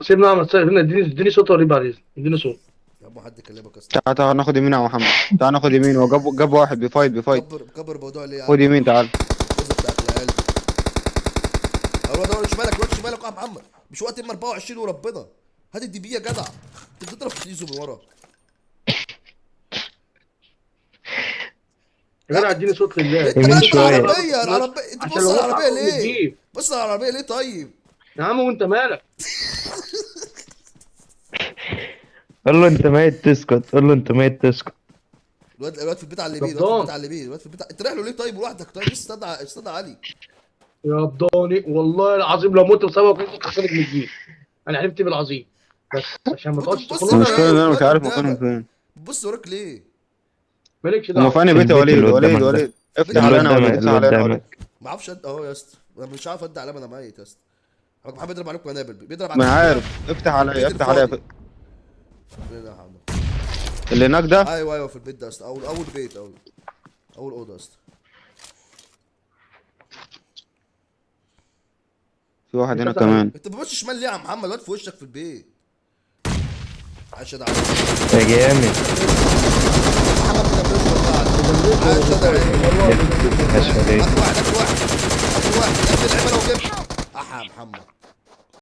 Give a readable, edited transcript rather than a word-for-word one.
سيبنا اعمل سيبنا، اديني صوت اوريه بعد اذنك، اديني صوت. يا ابو حد يكلمك يا اسطى. تعال ناخد يمين يا محمد، تعال ناخد يمين. هو جاب واحد بيفايت. كبر الموضوع ليه يا خد عم؟ يمين تعال. الكوزه بتاعت العيال. الواد شمالك شمالك يا محمد. مش وقت ام 24 وربنا. هات الدي بي يا جدع. انت بتضرب في تيزو من ورا. يا جدع اديني صوت لله. انت يمين مالك شوية. العربيه انت عشان بص لو على وقع العربيه كله ليه؟ بتجيب. بص على العربيه ليه طيب؟ يا عم وانت مالك؟ قول له انت ميت تسكت، قول له انت ميت تسكت. الواد في البيت على اليمين، رمضان. الواد في البيت انت رايح له ليه طيب لوحدك؟ طيب استنى علي. يا بداني والله العظيم لو مت بسببك كنت خسرت من الجيل. انا حلفت بالعظيم. بس عشان ما وانت تقعدش بتبص تخلص هنا المشكلة ليه؟ ان انا مش الواد عارف قدامك. مكانهم فين. بتبص وراك ليه؟ مالكش هما دعوه. فين بيت يا البيت وليد؟ اللي قدامك ده. وليد افتح اللي علينا يا وليد، قدامك، افتح اللي علينا يا وليد. قدامك. ما اعرفش اهو يا اسطى. انا مش عارف ادي علامه، انا ميت يا اسطى. محمد بيضرب عليكم قنابل، بيضرب على ما البيت. عارف، افتح عليا البيت افتح عليا. الفاضي. فين يا محمد؟ اللي هناك ده ايوه في البيت ده يا اسطى، اول بيت اول اوضه يا اسطى. في واحد هنا فتح كمان. انت بتبص شمال ليه يا محمد؟ الواد في وشك في البيت. عاش يا دعم. يا جامد. محمد عاش يا دعم. ماشي عليك. هات واحد يا ابن اللعيبه لو جبت. احا يا محمد.